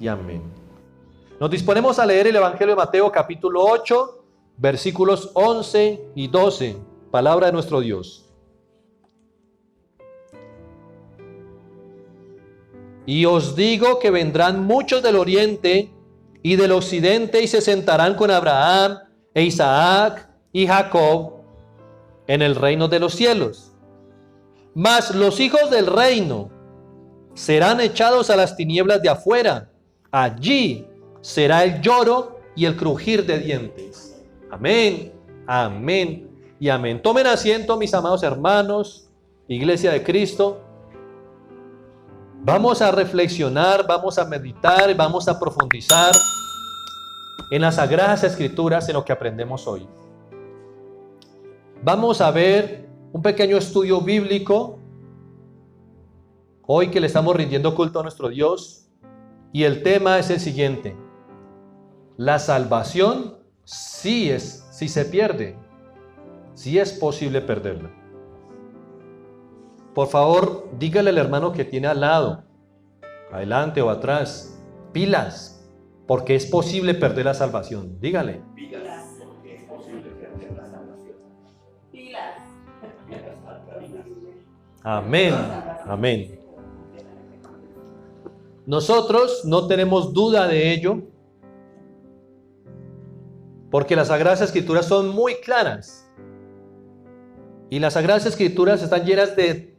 y amén. Nos disponemos a leer el Evangelio de Mateo capítulo 8, versículos 11 y 12, palabra de nuestro Dios. Y os digo que vendrán muchos del oriente y del occidente y se sentarán con Abraham e Isaac y Jacob en el reino de los cielos. Mas los hijos del reino serán echados a las tinieblas de afuera. Allí será el lloro y el crujir de dientes. Amén, amén y amén. Tomen asiento, mis amados hermanos, Iglesia de Cristo. Vamos a reflexionar, vamos a meditar, vamos a profundizar en las Sagradas Escrituras, en lo que aprendemos hoy. Vamos a ver un pequeño estudio bíblico, hoy que le estamos rindiendo culto a nuestro Dios, y el tema es el siguiente: la salvación sí se pierde, sí es posible perderla. Por favor, dígale al hermano que tiene al lado, adelante o atrás, pilas, porque es posible perder la salvación. Dígale. Pilas, porque es posible perder la salvación. Pilas. Amén, amén. Nosotros no tenemos duda de ello, porque las Sagradas Escrituras son muy claras. Y las Sagradas Escrituras están llenas de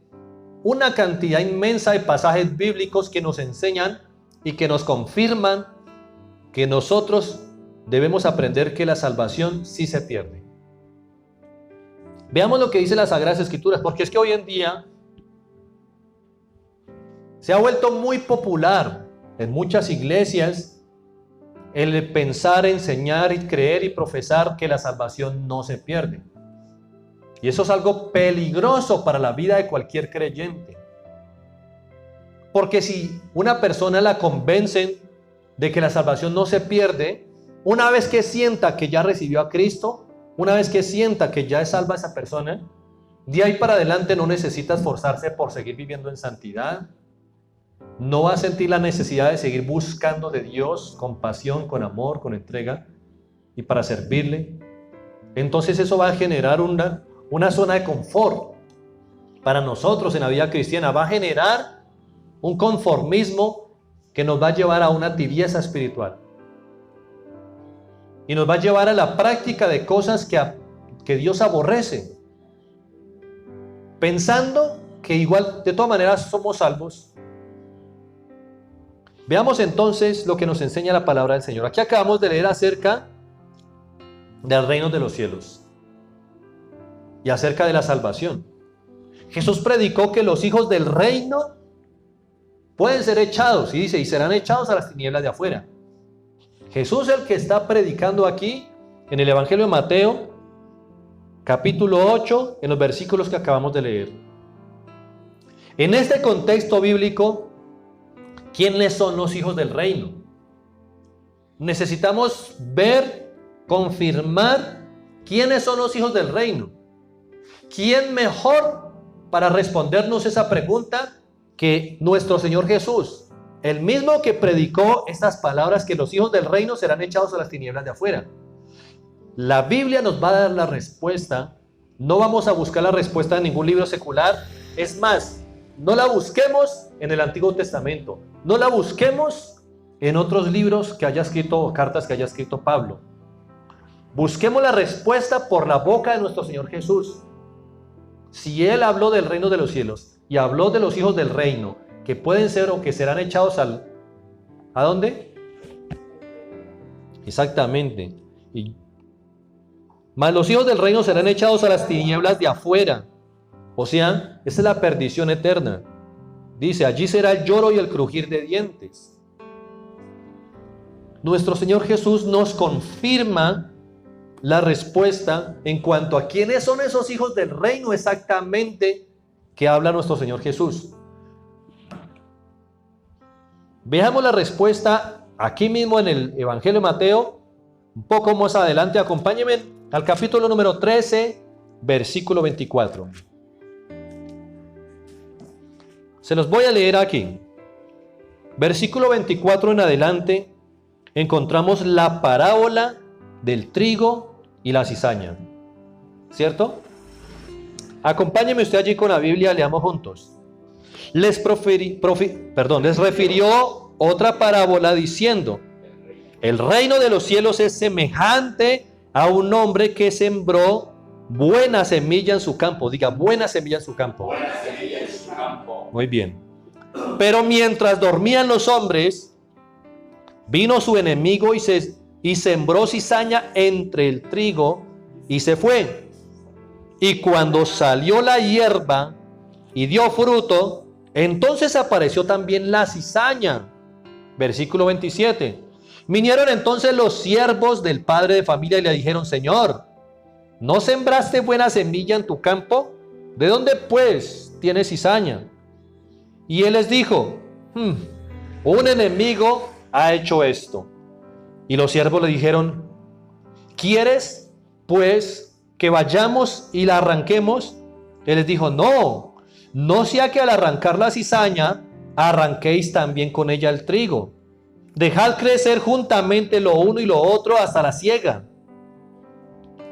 una cantidad inmensa de pasajes bíblicos que nos enseñan y que nos confirman que nosotros debemos aprender que la salvación sí se pierde. Veamos lo que dice las Sagradas Escrituras, porque es que hoy en día se ha vuelto muy popular en muchas iglesias el pensar, enseñar y creer y profesar que la salvación no se pierde. Y eso es algo peligroso para la vida de cualquier creyente. Porque si una persona la convencen de que la salvación no se pierde, una vez que sienta que ya recibió a Cristo, una vez que sienta que ya es salva esa persona, de ahí para adelante no necesita esforzarse por seguir viviendo en santidad. No va a sentir la necesidad de seguir buscando de Dios con pasión, con amor, con entrega y para servirle. Entonces eso va a generar una zona de confort para nosotros en la vida cristiana. Va a generar un conformismo que nos va a llevar a una tibieza espiritual y nos va a llevar a la práctica de cosas que Dios aborrece, pensando que igual de todas maneras somos salvos. Veamos entonces lo que nos enseña la palabra del Señor. Aquí acabamos de leer acerca del reino de los cielos y acerca de la salvación. Jesús predicó que los hijos del reino pueden ser echados, y dice, y serán echados a las tinieblas de afuera. Jesús es el que está predicando aquí en el Evangelio de Mateo, capítulo 8, en los versículos que acabamos de leer. En este contexto bíblico, ¿quiénes son los hijos del reino? Necesitamos ver, confirmar quiénes son los hijos del reino. ¿Quién mejor para respondernos esa pregunta que nuestro Señor Jesús? El mismo que predicó estas palabras, que los hijos del reino serán echados a las tinieblas de afuera. La Biblia nos va a dar la respuesta. No vamos a buscar la respuesta en ningún libro secular. Es más, no la busquemos en el Antiguo Testamento. No la busquemos en otros libros que haya escrito, o cartas que haya escrito Pablo. Busquemos la respuesta por la boca de nuestro Señor Jesús. Si Él habló del reino de los cielos y habló de los hijos del reino, que pueden ser o que serán echados ¿a dónde? Exactamente. Mas los hijos del reino serán echados a las tinieblas de afuera. O sea, esa es la perdición eterna. Dice, allí será el lloro y el crujir de dientes. Nuestro Señor Jesús nos confirma la respuesta en cuanto a quiénes son esos hijos del reino exactamente que habla nuestro Señor Jesús. Veamos la respuesta aquí mismo en el Evangelio de Mateo, un poco más adelante. Acompáñenme al capítulo número 13, versículo 24. Se los voy a leer aquí. Versículo 24 en adelante, encontramos la parábola del trigo y la cizaña. ¿Cierto? Acompáñeme usted allí con la Biblia, leamos juntos. Les refirió otra parábola diciendo: el reino de los cielos es semejante a un hombre que sembró buena semilla en su campo. Diga, buena semilla en su campo. Buena semilla en su campo. Muy bien. Pero mientras dormían los hombres, vino su enemigo y sembró cizaña entre el trigo y se fue. Y cuando salió la hierba y dio fruto, entonces apareció también la cizaña. Versículo 27. Vinieron entonces los siervos del padre de familia y le dijeron: Señor, ¿no sembraste buena semilla en tu campo? ¿De dónde pues tienes cizaña? Y él les dijo: un enemigo ha hecho esto. Y los siervos le dijeron: ¿quieres pues que vayamos y la arranquemos? Él les dijo: no sea que al arrancar la cizaña arranquéis también con ella el trigo. Dejad crecer juntamente lo uno y lo otro hasta la siega,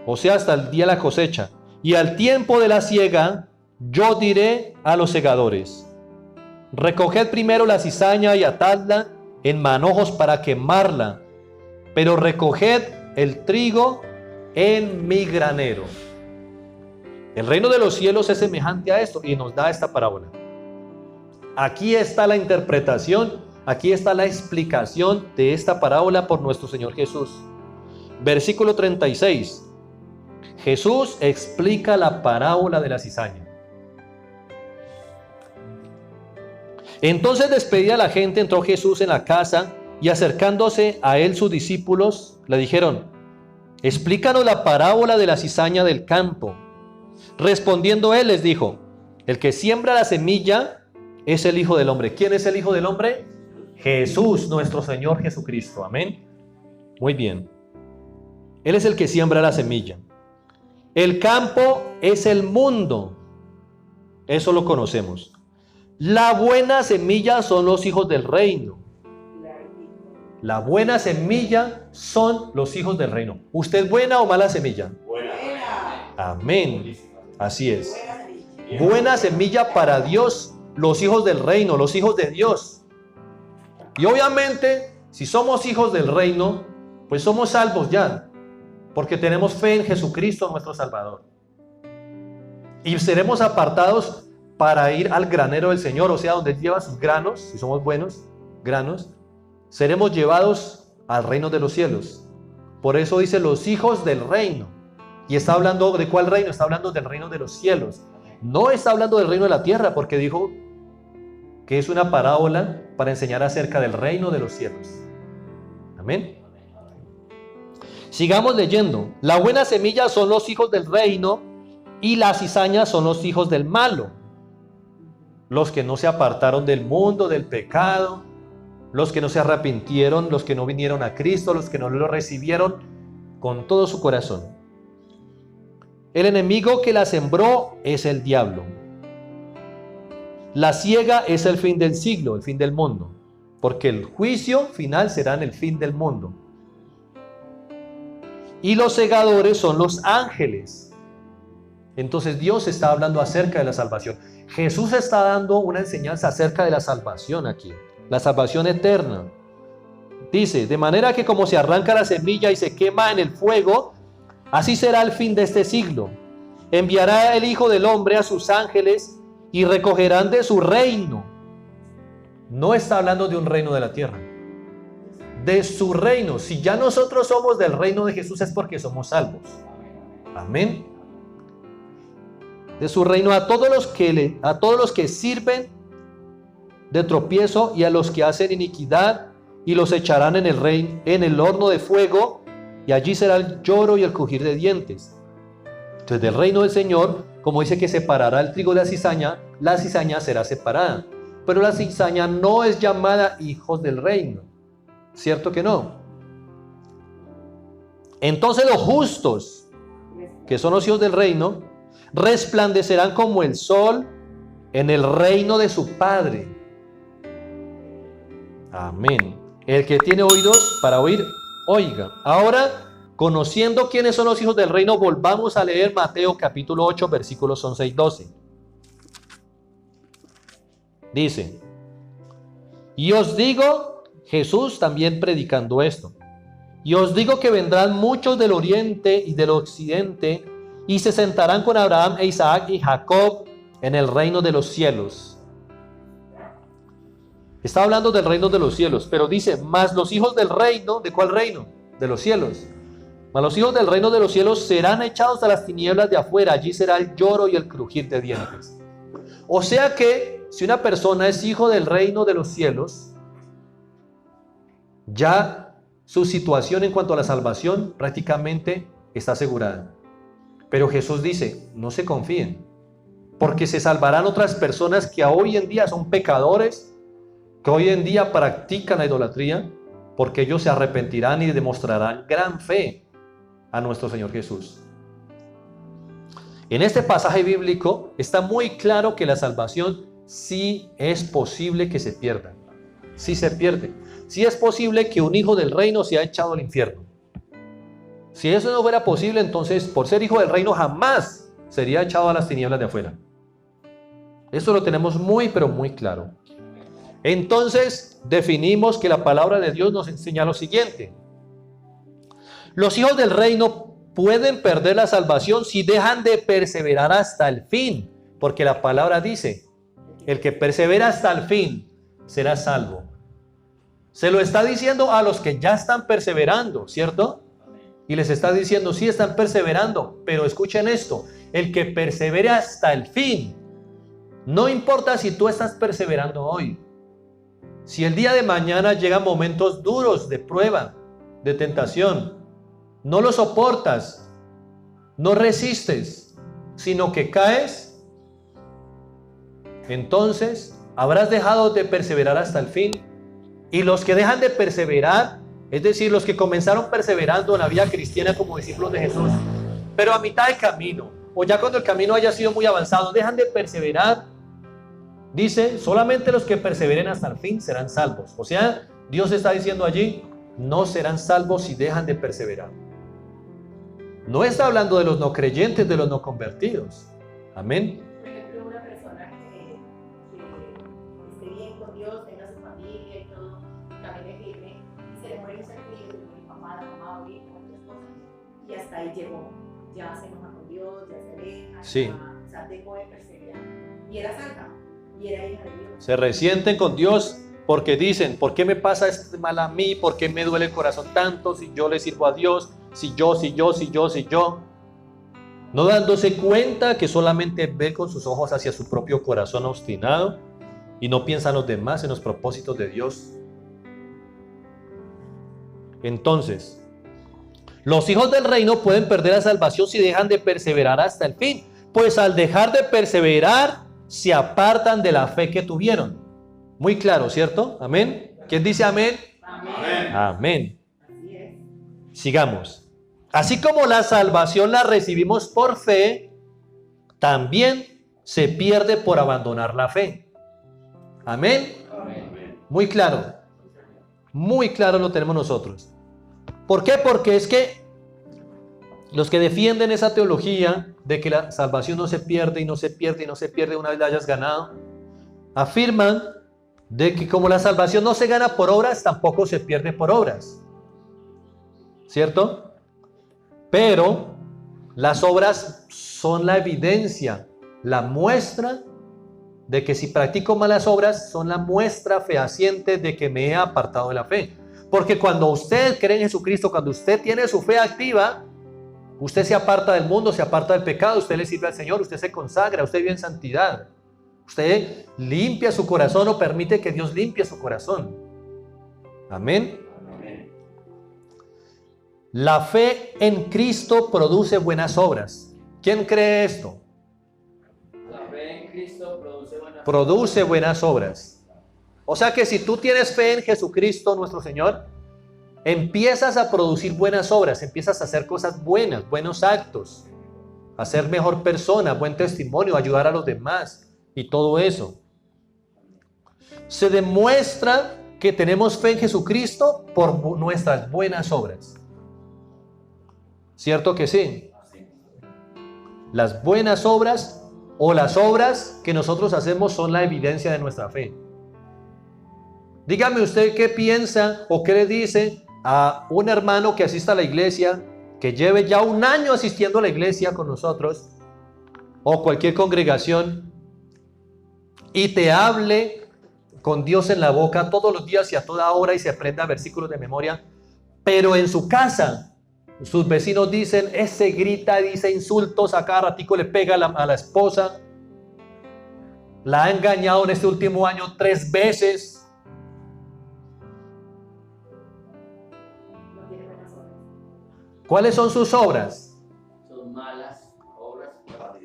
o sea, hasta el día de la cosecha. Y al tiempo de la siega, yo diré a los segadores: recoged primero la cizaña y atadla en manojos para quemarla, pero recoged el trigo en mi granero. El reino de los cielos es semejante a esto, y nos da esta parábola. Aquí está la interpretación, aquí está la explicación de esta parábola por nuestro Señor Jesús. Versículo 36. Jesús explica la parábola de la cizaña. Entonces, despedida la gente, entró Jesús en la casa, y acercándose a él sus discípulos le dijeron: explícanos la parábola de la cizaña del campo. Respondiendo él les dijo: el que siembra la semilla es el Hijo del Hombre. ¿Quién es el Hijo del Hombre? Jesús, nuestro Señor Jesucristo. Amén. Muy bien. Él es el que siembra la semilla. El campo es el mundo. Eso lo conocemos. La buena semilla son los hijos del reino. La buena semilla son los hijos del reino. ¿Usted es buena o mala semilla? Buena. Amén. Así es. Buena semilla para Dios, los hijos del reino, los hijos de Dios. Y obviamente, si somos hijos del reino, pues somos salvos ya, porque tenemos fe en Jesucristo, nuestro Salvador. Y seremos apartados para ir al granero del Señor, o sea, donde lleva sus granos, si somos buenos granos, seremos llevados al reino de los cielos. Por eso dice los hijos del reino. Y está hablando de cuál reino, está hablando del reino de los cielos. No está hablando del reino de la tierra, porque dijo que es una parábola para enseñar acerca del reino de los cielos. Amén. Sigamos leyendo. La buena semilla son los hijos del reino y la cizaña son los hijos del malo. Los que no se apartaron del mundo, del pecado, los que no se arrepintieron, los que no vinieron a Cristo, los que no lo recibieron con todo su corazón. El enemigo que la sembró es el diablo. La siega es el fin del siglo, el fin del mundo, porque el juicio final será en el fin del mundo. Y los segadores son los ángeles. Entonces Dios está hablando acerca de la salvación. Jesús está dando una enseñanza acerca de la salvación aquí, la salvación eterna. Dice: de manera que como se arranca la semilla y se quema en el fuego, así será el fin de este siglo. Enviará el Hijo del Hombre a sus ángeles y recogerán de su reino. No está hablando de un reino de la tierra, de su reino. Si ya nosotros somos del reino de Jesús, es porque somos salvos. Amén. De su reino a todos los que sirven de tropiezo y a los que hacen iniquidad, y los echarán en el horno de fuego, y allí será el lloro y el crujir de dientes. Entonces, del reino del Señor, como dice que separará el trigo de la cizaña será separada. Pero la cizaña no es llamada hijos del reino. ¿Cierto que no? Entonces los justos, que son los hijos del reino, resplandecerán como el sol en el reino de su Padre. Amén. El que tiene oídos para oír, oiga. Ahora, conociendo quiénes son los hijos del reino, volvamos a leer Mateo capítulo 8, versículos 11 y 12. Dice: y os digo, Jesús también predicando esto, y os digo que vendrán muchos del oriente y del occidente, y se sentarán con Abraham e Isaac y Jacob en el reino de los cielos. Está hablando del reino de los cielos, pero dice, mas los hijos del reino, ¿de cuál reino? De los cielos. Mas los hijos del reino de los cielos serán echados a las tinieblas de afuera, allí será el lloro y el crujir de dientes. O sea que, si una persona es hijo del reino de los cielos, ya su situación en cuanto a la salvación prácticamente está asegurada. Pero Jesús dice, no se confíen, porque se salvarán otras personas que hoy en día son pecadores, que hoy en día practican la idolatría, porque ellos se arrepentirán y demostrarán gran fe a nuestro Señor Jesús. En este pasaje bíblico está muy claro que la salvación sí es posible que se pierda. Sí se pierde. Sí es posible que un hijo del reino sea echado al infierno. Si eso no fuera posible, entonces por ser hijo del reino jamás sería echado a las tinieblas de afuera. Eso lo tenemos muy pero muy claro. Entonces definimos que la palabra de Dios nos enseña lo siguiente: los hijos del reino pueden perder la salvación si dejan de perseverar hasta el fin, porque la palabra dice, el que persevera hasta el fin será salvo. Se lo está diciendo a los que ya están perseverando, ¿cierto? Y les está diciendo, sí están perseverando, pero escuchen esto, el que persevere hasta el fin, no importa si tú estás perseverando hoy, si el día de mañana llegan momentos duros de prueba, de tentación, no lo soportas, no resistes, sino que caes, entonces habrás dejado de perseverar hasta el fin. Y los que dejan de perseverar, es decir, los que comenzaron perseverando en la vida cristiana como discípulos de Jesús, pero a mitad de camino, o ya cuando el camino haya sido muy avanzado, dejan de perseverar, dice, solamente los que perseveren hasta el fin serán salvos. O sea, Dios está diciendo allí, no serán salvos si dejan de perseverar. No está hablando de los no creyentes, de los no convertidos. Amén. Por ejemplo, una persona que esté bien con Dios, tenga su familia y todo, camine firme, y se le muere un ser querido, se le muere papá, la mamá, o hijo, otras cosas, y hasta ahí llegó. Ya se enoja con Dios, ya se aleja, Sí. ya, o sea, dejó de perseverar. Y era santa, y era hija de Dios. Se resienten con Dios porque dicen, ¿por qué me pasa esto mal a mí? ¿Por qué me duele el corazón tanto si yo le sirvo a Dios? Si yo. No dándose cuenta que solamente ve con sus ojos hacia su propio corazón obstinado y no piensa en los demás, en los propósitos de Dios. Entonces, los hijos del reino pueden perder la salvación si dejan de perseverar hasta el fin, pues al dejar de perseverar se apartan de la fe que tuvieron. Muy claro, ¿cierto? Amén. ¿Quién dice amén? Amén. Amén. Así es. Sigamos. Así como la salvación la recibimos por fe, también se pierde por abandonar la fe. Amén. Muy claro. Muy claro lo tenemos nosotros. ¿Por qué? Porque es que los que defienden esa teología de que la salvación no se pierde y no se pierde y no se pierde una vez la hayas ganado, afirman de que como la salvación no se gana por obras, tampoco se pierde por obras. ¿Cierto? Pero las obras son la evidencia, la muestra de que si practico malas obras son la muestra fehaciente de que me he apartado de la fe. Porque cuando usted cree en Jesucristo, cuando usted tiene su fe activa, usted se aparta del mundo, se aparta del pecado, usted le sirve al Señor, usted se consagra, usted vive en santidad. Usted limpia su corazón o permite que Dios limpie su corazón. Amén. La fe en Cristo produce buenas obras. ¿Quién cree esto? La fe en Cristo Produce buenas obras. O sea que si tú tienes fe en Jesucristo nuestro Señor, empiezas a producir buenas obras, empiezas a hacer cosas buenas, buenos actos, a ser mejor persona, buen testimonio, ayudar a los demás y todo eso. Se demuestra que tenemos fe en Jesucristo por nuestras buenas obras. ¿Cierto que sí? Las buenas obras o las obras que nosotros hacemos son la evidencia de nuestra fe. Dígame usted qué piensa o qué le dice a un hermano que asista a la iglesia, que lleve ya un año asistiendo a la iglesia con nosotros, o cualquier congregación, y te hable con Dios en la boca todos los días y a toda hora y se aprenda versículos de memoria, pero en su casa sus vecinos dicen, ese grita, dice insultos, a cada ratico le pega a la esposa, la ha engañado en este último año 3 veces. ¿Cuáles son sus obras? Son malas obras.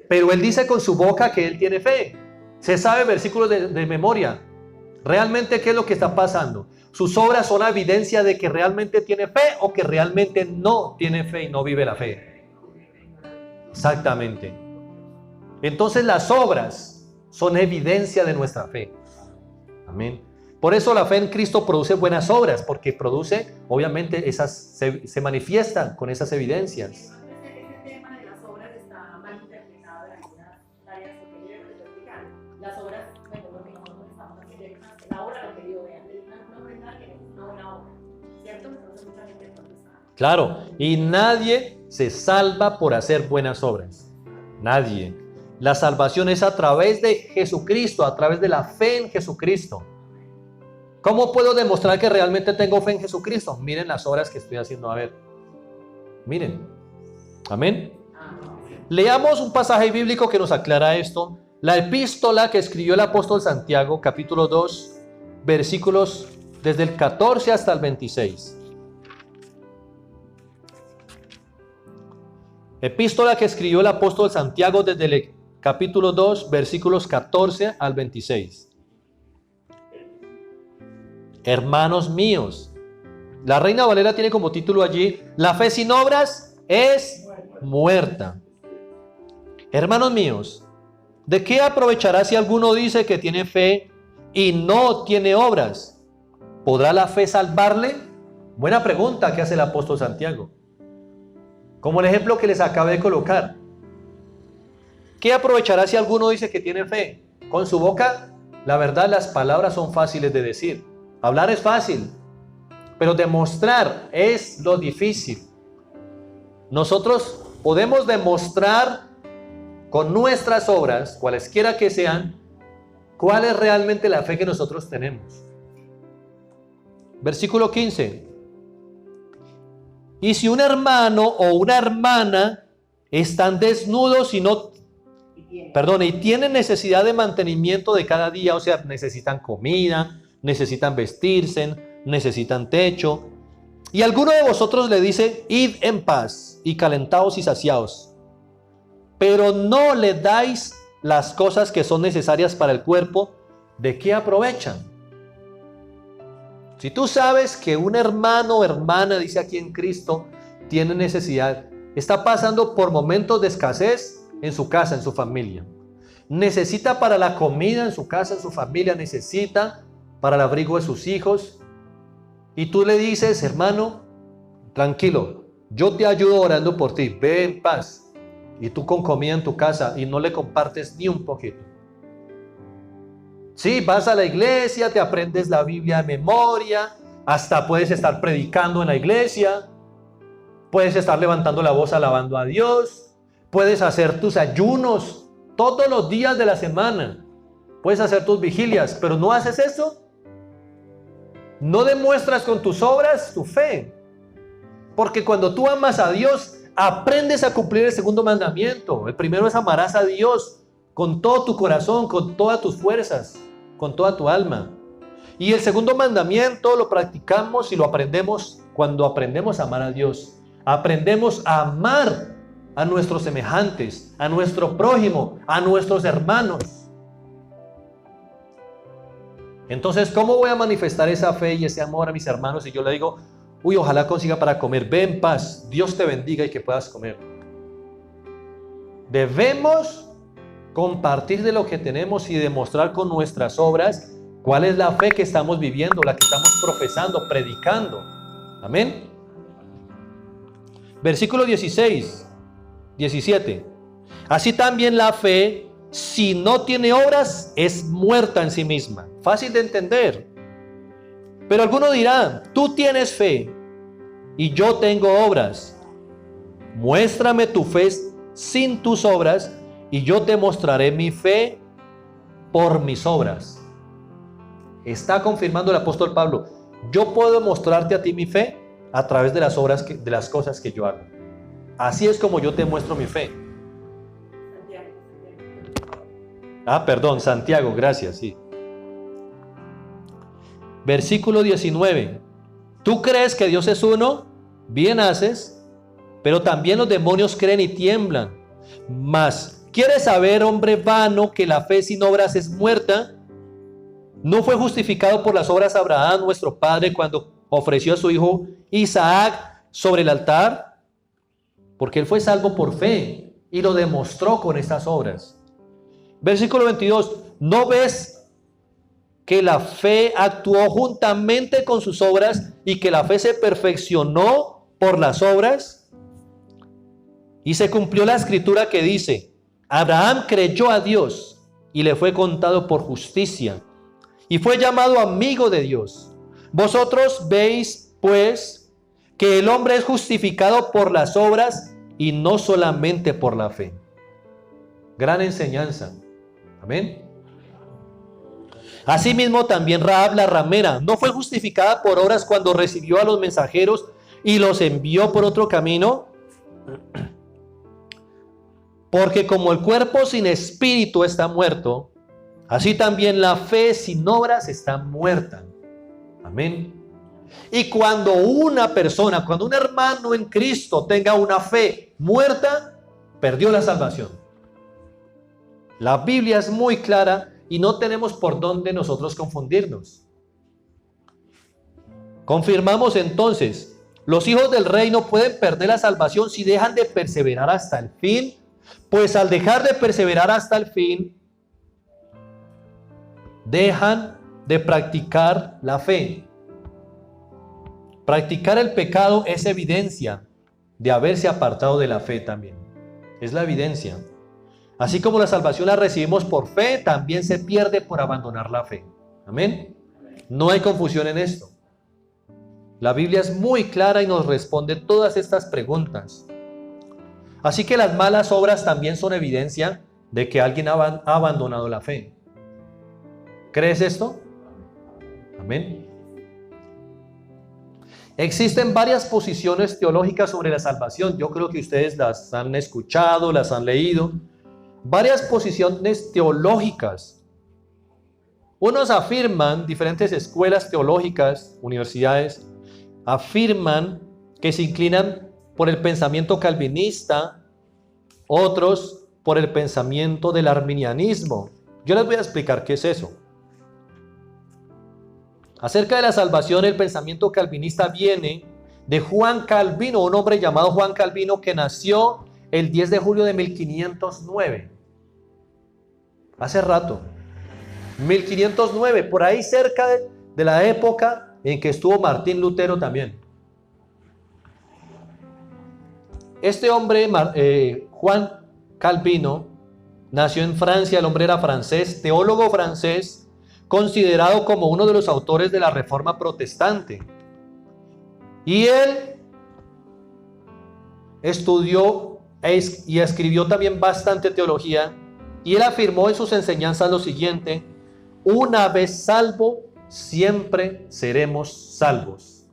Pero él dice con su boca que él tiene fe. Se sabe versículos de memoria. ¿Realmente qué es lo que está pasando? ¿Sus obras son evidencia de que realmente tiene fe o que realmente no tiene fe y no vive la fe? Exactamente. Entonces las obras son evidencia de nuestra fe. Amén. Por eso la fe en Cristo produce buenas obras, porque produce, obviamente, se manifiestan con esas evidencias. Ese tema de las obras está mal interpretado en algunas áreas porque yo les explicar. Las obras, bueno, lo que nosotros estamos haciendo, la obra lo que yo vea, una ofrenda que es una buena obra, ¿cierto? Entonces mucha gente está. Claro, y nadie se salva por hacer buenas obras. Nadie. La salvación es a través de Jesucristo, a través de la fe en Jesucristo. ¿Cómo puedo demostrar que realmente tengo fe en Jesucristo? Miren las obras que estoy haciendo. A ver, miren. Amén. Leamos un pasaje bíblico que nos aclara esto. La epístola que escribió el apóstol Santiago, capítulo 2, versículos desde el 14 hasta el 26. Epístola que escribió el apóstol Santiago desde el capítulo 2, versículos 14 al 26. Hermanos míos, la Reina Valera tiene como título allí, la fe sin obras es muerta. Hermanos míos, ¿de qué aprovechará si alguno dice que tiene fe y no tiene obras? ¿Podrá la fe salvarle? Buena pregunta que hace el apóstol Santiago. Como el ejemplo que les acabé de colocar. ¿Qué aprovechará si alguno dice que tiene fe? Con su boca, la verdad, las palabras son fáciles de decir. Hablar es fácil, pero demostrar es lo difícil. Nosotros podemos demostrar con nuestras obras, cualesquiera que sean, cuál es realmente la fe que nosotros tenemos. Versículo 15. Y si un hermano o una hermana están desnudos y tienen necesidad de mantenimiento de cada día, o sea, necesitan comida, necesitan vestirse, necesitan techo, y alguno de vosotros le dice, id en paz y calentaos y saciaos, pero no le dais las cosas que son necesarias para el cuerpo, ¿de qué aprovechan? Si tú sabes que un hermano o hermana, dice aquí en Cristo, tiene necesidad, está pasando por momentos de escasez en su casa, en su familia, necesita para la comida en su casa, en su familia, necesita para el abrigo de sus hijos, y tú le dices, hermano, tranquilo, yo te ayudo orando por ti, ve en paz, y tú con comida en tu casa y no le compartes ni un poquito. Sí, vas a la iglesia, te aprendes la Biblia de memoria, hasta puedes estar predicando en la iglesia, puedes estar levantando la voz alabando a Dios, puedes hacer tus ayunos todos los días de la semana, puedes hacer tus vigilias, pero no haces eso. No demuestras con tus obras tu fe. Porque cuando tú amas a Dios, aprendes a cumplir el segundo mandamiento. El primero es amarás a Dios con todo tu corazón, con todas tus fuerzas, con toda tu alma. Y el segundo mandamiento lo practicamos y lo aprendemos cuando aprendemos a amar a Dios. Aprendemos a amar a nuestros semejantes, a nuestro prójimo, a nuestros hermanos. Entonces, ¿cómo voy a manifestar esa fe y ese amor a mis hermanos si yo le digo, uy, ojalá consiga para comer, ve en paz, Dios te bendiga y que puedas comer? Debemos compartir de lo que tenemos y demostrar con nuestras obras ¿Cuál es la fe que estamos viviendo, la que estamos profesando, predicando? Amén. Versículo 16, 17. Así también la fe, si no tiene obras, es muerta en sí misma. Fácil de entender. Pero alguno dirá, tú tienes fe y yo tengo obras. Muéstrame tu fe sin tus obras y yo te mostraré mi fe por mis obras. Está confirmando el apóstol Pablo. Yo puedo mostrarte a ti mi fe a través de las obras, de las cosas que yo hago. Así es como yo te muestro mi fe. Perdón, Santiago, gracias, sí. Versículo 19. ¿Tú crees que Dios es uno? Bien haces, pero también los demonios creen y tiemblan. Mas, ¿quieres saber, hombre vano, que la fe sin obras es muerta? ¿No fue justificado por las obras Abraham, nuestro padre, cuando ofreció a su hijo Isaac sobre el altar? Porque él fue salvo por fe y lo demostró con estas obras. Versículo 22. ¿No ves que la fe actuó juntamente con sus obras y que la fe se perfeccionó por las obras? Y se cumplió la escritura que dice, Abraham creyó a Dios y le fue contado por justicia y fue llamado amigo de Dios. Vosotros veis, pues, que el hombre es justificado por las obras y no solamente por la fe. Gran enseñanza. Amén. Asimismo también Rahab la ramera no fue justificada por obras cuando recibió a los mensajeros y los envió por otro camino. Porque como el cuerpo sin espíritu está muerto, así también la fe sin obras está muerta. Amén. Y cuando una persona, cuando un hermano en Cristo tenga una fe muerta, perdió la salvación. La Biblia es muy clara y no tenemos por dónde nosotros confundirnos. Confirmamos entonces, los hijos del reino pueden perder la salvación si dejan de perseverar hasta el fin, pues al dejar de perseverar hasta el fin, dejan de practicar la fe. Practicar el pecado es evidencia de haberse apartado de la fe también. Es la evidencia. Así como la salvación la recibimos por fe, también se pierde por abandonar la fe. Amén. No hay confusión en esto. La Biblia es muy clara y nos responde todas estas preguntas. Así que las malas obras también son evidencia de que alguien ha abandonado la fe. ¿Crees esto? Amén. Existen varias posiciones teológicas sobre la salvación. Yo creo que ustedes las han escuchado, las han leído. Varias posiciones teológicas. Unos afirman, diferentes escuelas teológicas, universidades, afirman que se inclinan por el pensamiento calvinista, otros por el pensamiento del arminianismo. Yo les voy a explicar qué es eso. Acerca de la salvación, el pensamiento calvinista viene de Juan Calvino, un hombre llamado Juan Calvino que nació el 10 de julio de 1509. Hace rato. 1509, por ahí cerca de la época en que estuvo Martín Lutero también. Este hombre, Juan Calvino, nació en Francia, el hombre era francés, teólogo francés, considerado como uno de los autores de la Reforma Protestante. Y él estudió y escribió también bastante teología, y él afirmó en sus enseñanzas lo siguiente: una vez salvo, siempre seremos salvos.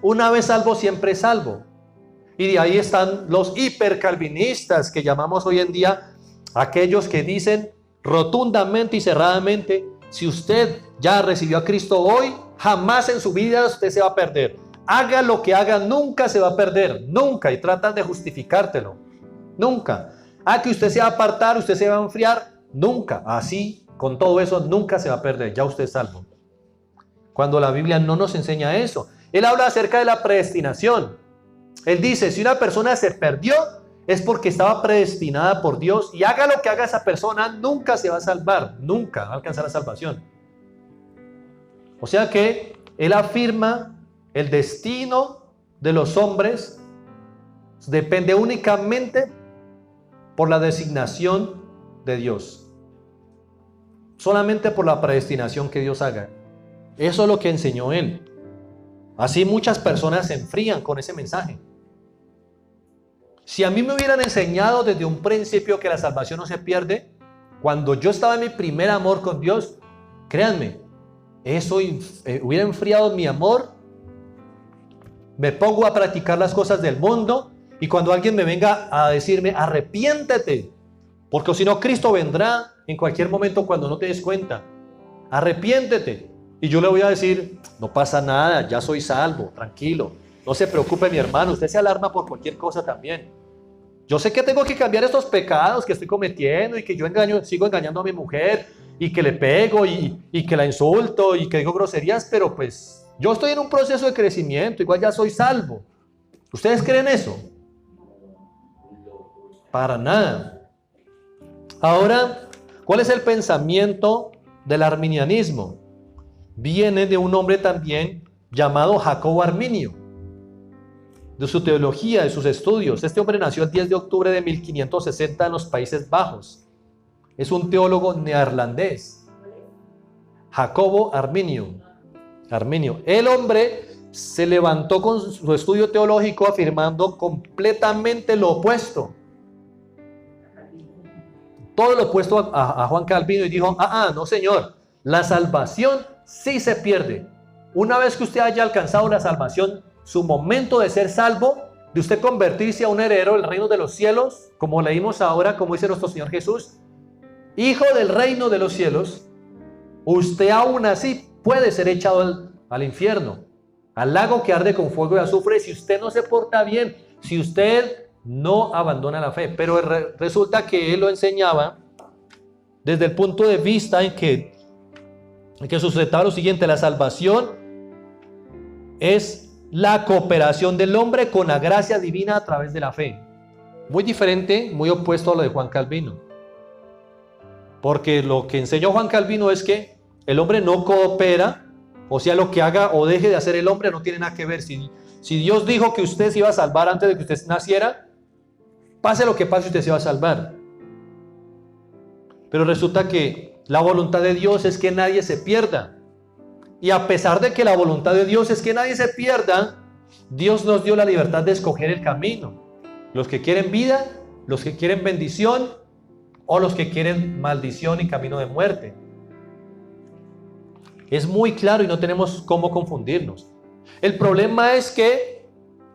Una vez salvo, siempre salvo. Y de ahí están los hipercalvinistas, que llamamos hoy en día aquellos que dicen rotundamente y cerradamente: si usted ya recibió a Cristo hoy, jamás en su vida usted se va a perder. Haga lo que haga, nunca se va a perder, nunca. Y tratan de justificártelo, nunca. Que usted se va a apartar, usted se va a enfriar, nunca. Así, con todo eso, nunca se va a perder, ya usted es salvo. Cuando la Biblia no nos enseña eso. Él habla acerca de la predestinación. Él dice, si una persona se perdió, es porque estaba predestinada por Dios, y haga lo que haga esa persona, nunca se va a salvar, nunca va a alcanzar la salvación. O sea que él afirma el destino de los hombres depende únicamente por la designación de Dios. Solamente por la predestinación que Dios haga. Eso es lo que enseñó él. Así muchas personas se enfrían con ese mensaje. Si a mí me hubieran enseñado desde un principio que la salvación no se pierde, cuando yo estaba en mi primer amor con Dios, créanme, eso hubiera enfriado mi amor. Me pongo a practicar las cosas del mundo y cuando alguien me venga a decirme arrepiéntete, porque si no Cristo vendrá en cualquier momento cuando no te des cuenta, arrepiéntete, y yo le voy a decir no pasa nada, ya soy salvo, tranquilo, no se preocupe mi hermano, usted se alarma por cualquier cosa también. Yo sé que tengo que cambiar estos pecados que estoy cometiendo y que yo sigo engañando a mi mujer y que le pego y que la insulto y que digo groserías, pero pues yo estoy en un proceso de crecimiento, igual ya soy salvo. ¿Ustedes creen eso? Para nada. Ahora, ¿cuál es el pensamiento del arminianismo? Viene de un hombre también llamado Jacobo Arminio, de su teología, de sus estudios. Este hombre nació el 10 de octubre de 1560 en los Países Bajos. Es un teólogo neerlandés. Jacobo Arminio. El hombre se levantó con su estudio teológico afirmando completamente lo opuesto. Todo lo opuesto a Juan Calvino, y dijo, no señor, la salvación sí se pierde. Una vez que usted haya alcanzado la salvación, su momento de ser salvo, de usted convertirse a un heredero del reino de los cielos, como leímos ahora, como dice nuestro Señor Jesús, hijo del reino de los cielos, usted aún así puede ser echado al infierno, al lago que arde con fuego y azufre, si usted no se porta bien, si usted no abandona la fe. Pero resulta que él lo enseñaba desde el punto de vista en que sustentaba lo siguiente: la salvación es la cooperación del hombre con la gracia divina a través de la fe. Muy diferente, muy opuesto a lo de Juan Calvino. Porque lo que enseñó Juan Calvino es que el hombre no coopera, o sea, lo que haga o deje de hacer el hombre no tiene nada que ver. Si Dios dijo que usted se iba a salvar antes de que usted naciera, pase lo que pase, usted se va a salvar. Pero resulta que la voluntad de Dios es que nadie se pierda. Y a pesar de que la voluntad de Dios es que nadie se pierda, Dios nos dio la libertad de escoger el camino. Los que quieren vida, los que quieren bendición, o los que quieren maldición y camino de muerte. Es muy claro y no tenemos cómo confundirnos. El problema es que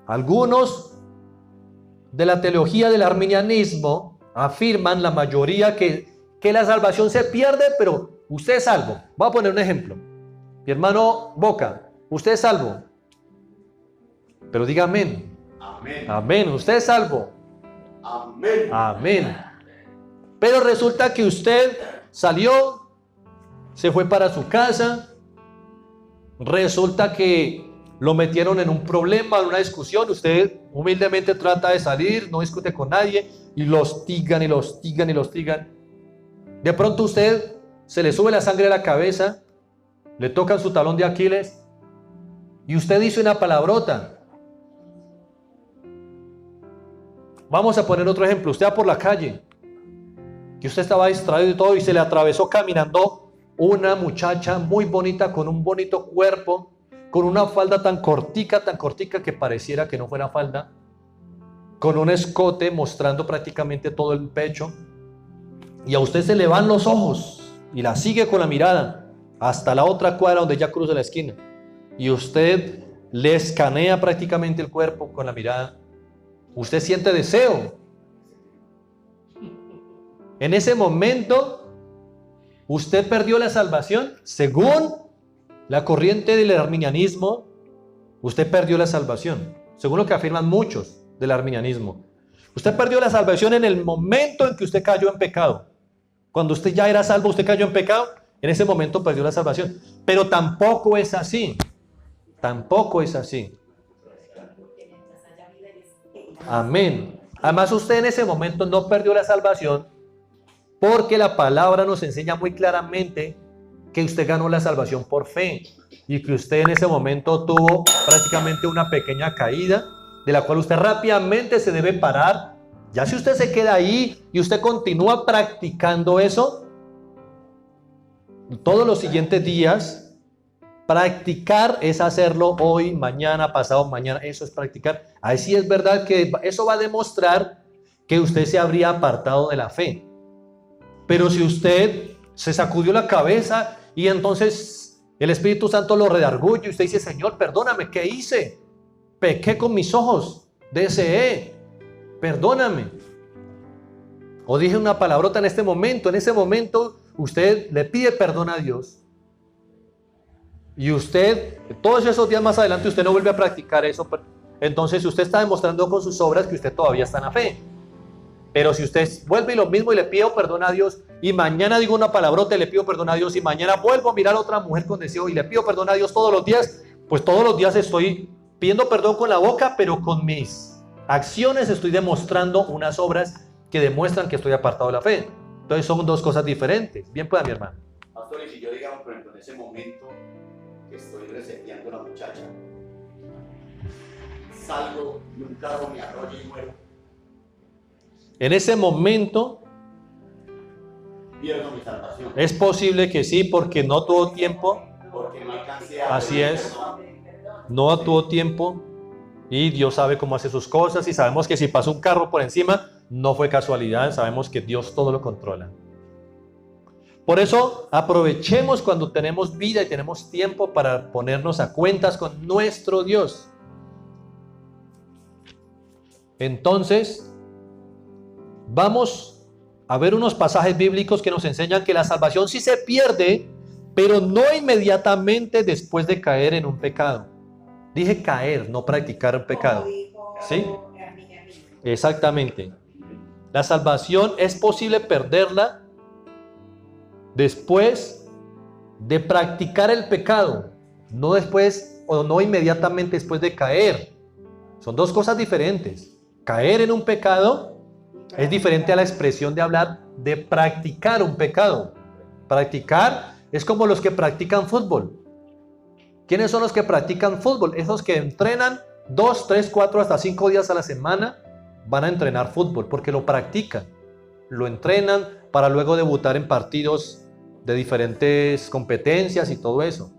algunos de la teología del arminianismo afirman, la mayoría, que la salvación se pierde, pero usted es salvo. Voy a poner un ejemplo. Mi hermano Boca, usted es salvo. Pero diga amén. Amén. Amén. Usted es salvo. Amén. Amén. Pero resulta que usted salió, se fue para su casa, resulta que lo metieron en un problema, en una discusión, usted humildemente trata de salir, no discute con nadie, y lo hostigan y lo hostigan y lo hostigan. De pronto usted se le sube la sangre a la cabeza, le tocan su talón de Aquiles, y usted dice una palabrota. Vamos a poner otro ejemplo. Usted va por la calle, que usted estaba distraído y todo, y se le atravesó caminando una muchacha muy bonita, con un bonito cuerpo, con una falda tan cortica que pareciera que no fuera falda, con un escote mostrando prácticamente todo el pecho, y a usted se le van los ojos y la sigue con la mirada hasta la otra cuadra donde ya cruza la esquina, y usted le escanea prácticamente el cuerpo con la mirada. Usted siente deseo. En ese momento usted perdió la salvación. Según la corriente del arminianismo, usted perdió la salvación, según lo que afirman muchos del arminianismo. Usted perdió la salvación en el momento en que usted cayó en pecado. Cuando usted ya era salvo, usted cayó en pecado, en ese momento perdió la salvación. Pero tampoco es así. Tampoco es así. Amén. Además, usted en ese momento no perdió la salvación, porque la palabra nos enseña muy claramente que usted ganó la salvación por fe y que usted en ese momento tuvo prácticamente una pequeña caída de la cual usted rápidamente se debe parar. Ya si usted se queda ahí y usted continúa practicando eso, todos los siguientes días, practicar es hacerlo hoy, mañana, pasado mañana, eso es practicar. Ahí sí es verdad que eso va a demostrar que usted se habría apartado de la fe. Pero si usted se sacudió la cabeza y entonces el Espíritu Santo lo redarguye y usted dice, Señor, perdóname, ¿qué hice? Pequé con mis ojos, deseé, perdóname. O dije una palabrota en ese momento usted le pide perdón a Dios. Y usted, todos esos días más adelante, usted no vuelve a practicar eso. Entonces usted está demostrando con sus obras que usted todavía está en la fe. Pero si usted vuelve y lo mismo y le pido perdón a Dios, y mañana digo una palabrota y le pido perdón a Dios, y mañana vuelvo a mirar a otra mujer con deseo y le pido perdón a Dios todos los días, pues todos los días estoy pidiendo perdón con la boca, pero con mis acciones estoy demostrando unas obras que demuestran que estoy apartado de la fe. Entonces son dos cosas diferentes. Bien pueda, mi hermano. Pastor, y si yo, digamos, por ejemplo, en ese momento que estoy reseteando a la muchacha, salgo y un carro me arrolla y muero, En ese momento pierdo mi salvación. es posible que sí, porque no tuvo tiempo. Porque no alcancé a... Así es. No tuvo tiempo y Dios sabe cómo hace sus cosas y sabemos que si pasó un carro por encima no fue casualidad, sabemos que Dios todo lo controla. Por eso aprovechemos cuando tenemos vida y tenemos tiempo para ponernos a cuentas con nuestro Dios. Entonces, vamos a ver unos pasajes bíblicos que nos enseñan que la salvación sí se pierde, pero no inmediatamente después de caer en un pecado. Dije caer, no practicar un pecado. ¿Sí? Exactamente. La salvación es posible perderla después de practicar el pecado, no después o no inmediatamente después de caer. Son dos cosas diferentes. Caer en un pecado es diferente a la expresión de hablar de practicar un pecado. Practicar es como los que practican fútbol. ¿Quiénes son los que practican fútbol? Esos que entrenan 2, 3, 4, hasta 5 días a la semana van a entrenar fútbol porque lo practican. Lo entrenan para luego debutar en partidos de diferentes competencias y todo eso.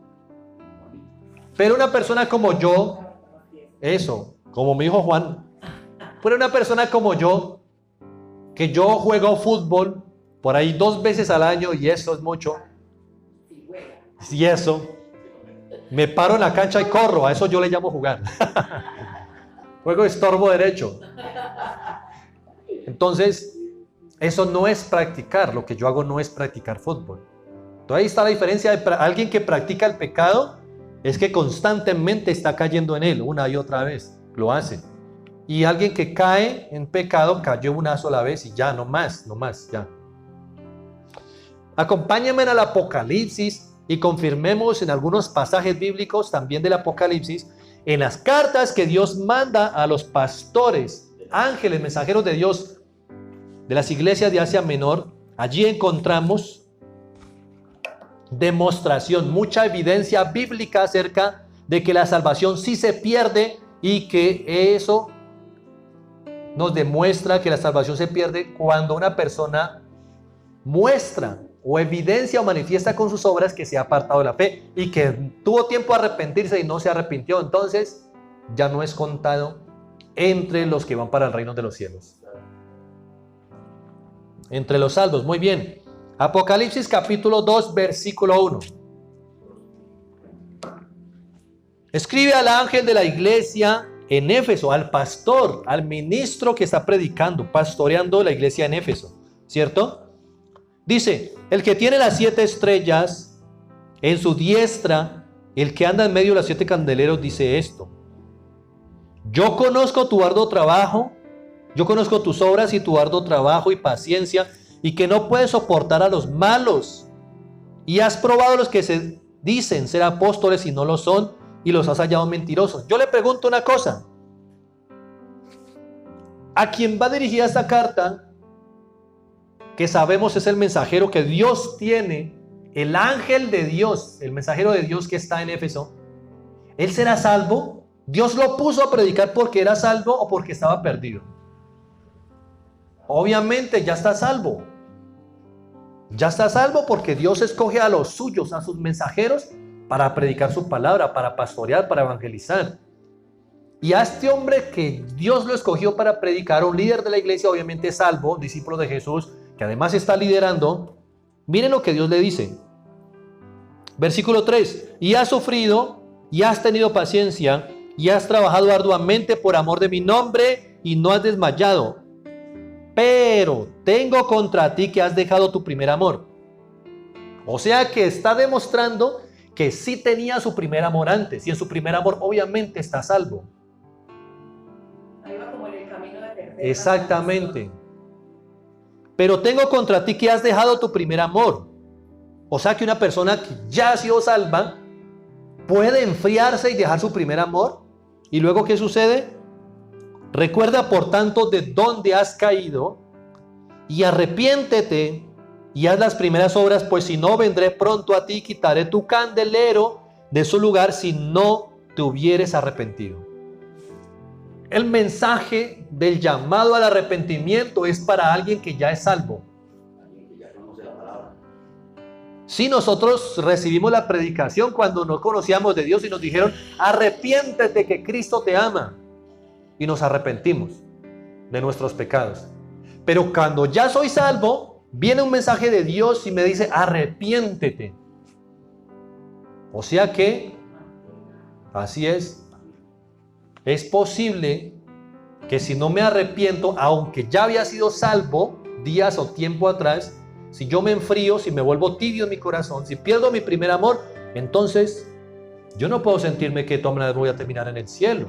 Pero una persona como yo, como mi hijo Juan, pero una persona como yo, que yo juego fútbol por ahí 2 veces al año y eso es mucho. Y eso, me paro en la cancha y corro, a eso yo le llamo jugar. Juego estorbo derecho. Entonces, eso no es practicar, lo que yo hago no es practicar fútbol. Entonces ahí está la diferencia de alguien que practica el pecado, es que constantemente está cayendo en él una y otra vez, lo hace. Y alguien que cae en pecado, cayó una sola vez y ya, no más, ya. Acompáñenme al Apocalipsis y confirmemos en algunos pasajes bíblicos también del Apocalipsis, en las cartas que Dios manda a los pastores, ángeles, mensajeros de Dios, de las iglesias de Asia Menor. Allí encontramos demostración, mucha evidencia bíblica acerca de que la salvación sí se pierde y que eso nos demuestra que la salvación se pierde cuando una persona muestra o evidencia o manifiesta con sus obras que se ha apartado de la fe y que tuvo tiempo a arrepentirse y no se arrepintió. Entonces ya no es contado entre los que van para el reino de los cielos. Entre los salvos, muy bien. Apocalipsis capítulo 2, versículo 1. Escribe al ángel de la iglesia en Éfeso, al pastor, al ministro que está predicando, pastoreando la iglesia en Éfeso, ¿cierto? Dice, el que tiene las 7 estrellas en su diestra, el que anda en medio de los 7 candeleros, dice esto: yo conozco tu arduo trabajo, yo conozco tus obras y tu arduo trabajo y paciencia, y que no puedes soportar a los malos, y has probado los que se dicen ser apóstoles y no lo son, y los has hallado mentirosos. Yo le pregunto una cosa: ¿a quién va dirigida esta carta, que sabemos es el mensajero que Dios tiene el ángel de Dios, el mensajero de Dios que está en Éfeso, ¿él será salvo? ¿Dios lo puso a predicar porque era salvo o porque estaba perdido? Obviamente ya está salvo. Ya está salvo porque Dios escoge a los suyos, a sus mensajeros, para predicar su palabra, para pastorear, para evangelizar. Y a este hombre que Dios lo escogió para predicar, un líder de la iglesia, obviamente salvo, discípulo de Jesús, que además está liderando, miren lo que Dios le dice. Versículo 3, y has sufrido, y has tenido paciencia, y has trabajado arduamente por amor de mi nombre, y no has desmayado. Pero tengo contra ti que has dejado tu primer amor. O sea que está demostrando que sí tenía su primer amor antes, y en su primer amor obviamente está salvo. Ahí va como en el camino de perder. Exactamente. Pero tengo contra ti que has dejado tu primer amor. O sea que una persona que ya ha sido salva puede enfriarse y dejar su primer amor. ¿Y luego qué sucede? Recuerda por tanto de dónde has caído y arrepiéntete y haz las primeras obras, pues si no vendré pronto a ti y quitaré tu candelero de su lugar si no te hubieres arrepentido. El mensaje del llamado al arrepentimiento es para alguien que ya es salvo. Alguien que ya conoce la palabra. Si nosotros recibimos la predicación cuando no conocíamos de Dios y nos dijeron, arrepiéntete que Cristo te ama, y nos arrepentimos de nuestros pecados. Pero cuando ya soy salvo, viene un mensaje de Dios y me dice, arrepiéntete. O sea que, así es posible que si no me arrepiento, aunque ya había sido salvo días o tiempo atrás, si yo me enfrío, si me vuelvo tibio en mi corazón, si pierdo mi primer amor, entonces yo no puedo sentirme que de todas maneras voy a terminar en el cielo.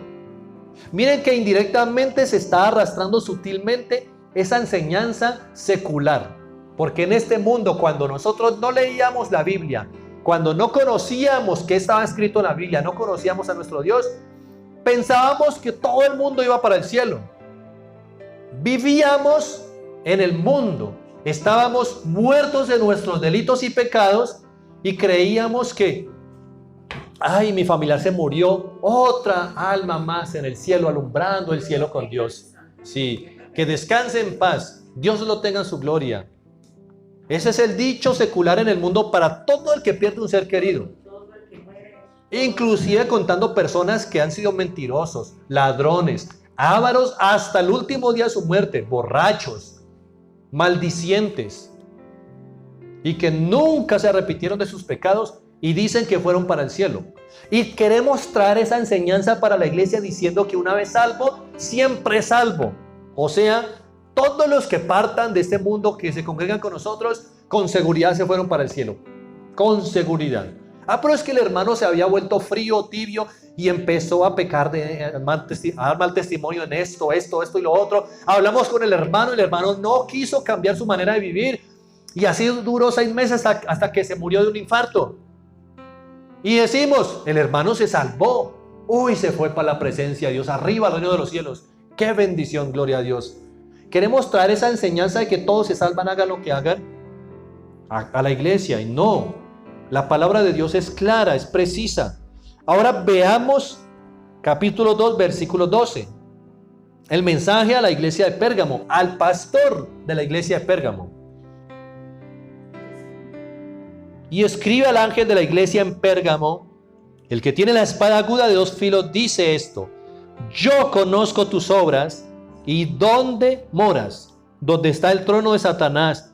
Miren que indirectamente se está arrastrando sutilmente esa enseñanza secular. Porque en este mundo, cuando nosotros no leíamos la Biblia, cuando no conocíamos qué estaba escrito en la Biblia, no conocíamos a nuestro Dios, pensábamos que todo el mundo iba para el cielo. Vivíamos en el mundo, estábamos muertos de nuestros delitos y pecados y creíamos que, ay, mi familiar se murió, otra alma más en el cielo, alumbrando el cielo con Dios. Sí, que descanse en paz, Dios lo tenga en su gloria. Ese es el dicho secular en el mundo para todo el que pierde un ser querido. Inclusive contando personas que han sido mentirosos, ladrones, ávaros hasta el último día de su muerte, borrachos, maldicientes, y que nunca se arrepintieron de sus pecados y dicen que fueron para el cielo. Y queremos traer esa enseñanza para la iglesia diciendo que una vez salvo, siempre salvo. O sea, todos los que partan de este mundo, que se congregan con nosotros, con seguridad se fueron para el cielo. Con seguridad. Pero es que el hermano se había vuelto frío, tibio, y empezó a pecar, a dar mal testimonio en esto y lo otro. Hablamos con el hermano no quiso cambiar su manera de vivir. Y así duró 6 meses hasta que se murió de un infarto. Y decimos, el hermano se salvó. Uy, se fue para la presencia de Dios, arriba al reino de los cielos. ¡Qué bendición, gloria a Dios! Queremos traer esa enseñanza de que todos se salvan, hagan lo que hagan, a la iglesia. Y no, la palabra de Dios es clara, es precisa. Ahora veamos capítulo 2, versículo 12. El mensaje a la iglesia de Pérgamo, al pastor de la iglesia de Pérgamo. Y escribe al ángel de la iglesia en Pérgamo, el que tiene la espada aguda de 2 filos, dice esto: yo conozco tus obras y dónde moras, donde está el trono de Satanás.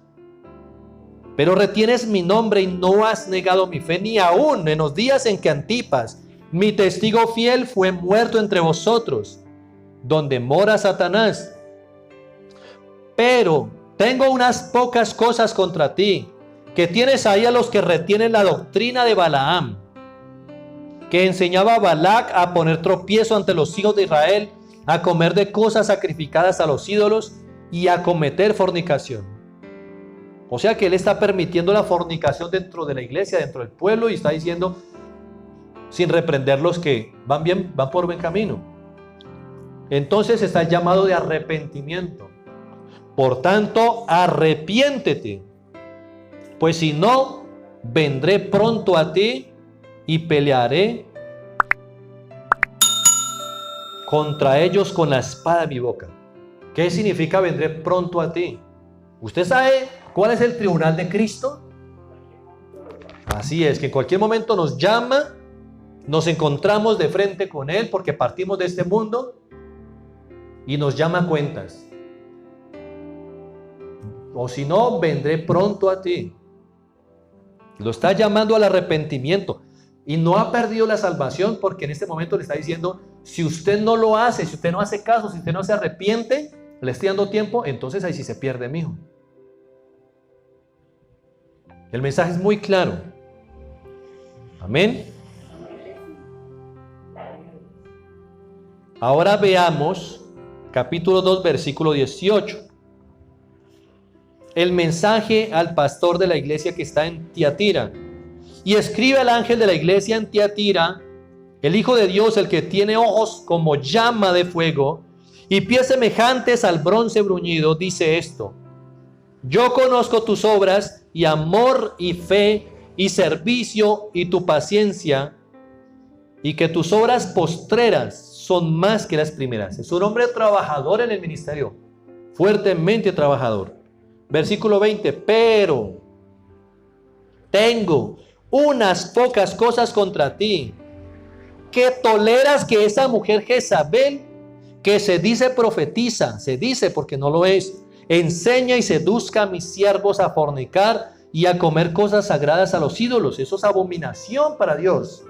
Pero retienes mi nombre y no has negado mi fe, ni aún en los días en que Antipas, mi testigo fiel, fue muerto entre vosotros, donde mora Satanás. Pero tengo unas pocas cosas contra ti, que tienes ahí a los que retienen la doctrina de Balaam, que enseñaba a Balac a poner tropiezo ante los hijos de Israel, a comer de cosas sacrificadas a los ídolos y a cometer fornicación. O sea que él está permitiendo la fornicación dentro de la iglesia, dentro del pueblo, y está diciendo, sin reprenderlos, que van bien, van por buen camino. Entonces está el llamado de arrepentimiento. Por tanto, arrepiéntete, pues si no, vendré pronto a ti y pelearé contra ellos con la espada de mi boca. ¿Qué significa vendré pronto a ti? ¿Usted sabe cuál es el tribunal de Cristo? Así es, que en cualquier momento nos llama, nos encontramos de frente con Él porque partimos de este mundo y nos llama a cuentas. O si no, vendré pronto a ti. Lo está llamando al arrepentimiento y no ha perdido la salvación porque en este momento le está diciendo, si usted no lo hace, si usted no hace caso, si usted no se arrepiente, le estoy dando tiempo, entonces ahí sí se pierde, mijo. El mensaje es muy claro. Amén. Ahora veamos capítulo 2, versículo 18. El mensaje al pastor de la iglesia que está en Tiatira. Y escribe al ángel de la iglesia en Tiatira, el Hijo de Dios, el que tiene ojos como llama de fuego y pies semejantes al bronce bruñido, dice esto: yo conozco tus obras y amor y fe y servicio y tu paciencia, y que tus obras postreras son más que las primeras. Es un hombre trabajador en el ministerio, fuertemente trabajador. Versículo 20, pero tengo unas pocas cosas contra ti, que toleras que esa mujer Jezabel, que se dice profetiza, se dice porque no lo es, enseña y seduzca a mis siervos a fornicar y a comer cosas sagradas a los ídolos. Eso es abominación para Dios.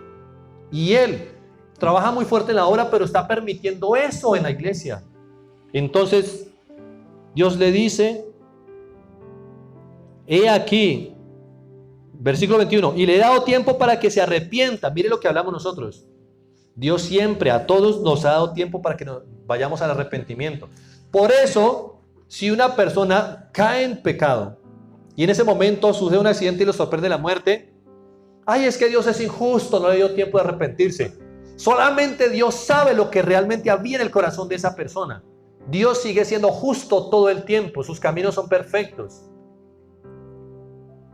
Y él trabaja muy fuerte en la obra, pero está permitiendo eso en la iglesia. Entonces Dios le dice, he aquí, versículo 21, y le he dado tiempo para que se arrepienta. Mire lo que hablamos nosotros. Dios siempre a todos nos ha dado tiempo para que nos vayamos al arrepentimiento. Por eso, si una persona cae en pecado y en ese momento sucede un accidente y lo sorprende la muerte, ay, es que Dios es injusto, no le dio tiempo de arrepentirse. Solamente Dios sabe lo que realmente había en el corazón de esa persona. Dios sigue siendo justo todo el tiempo, sus caminos son perfectos.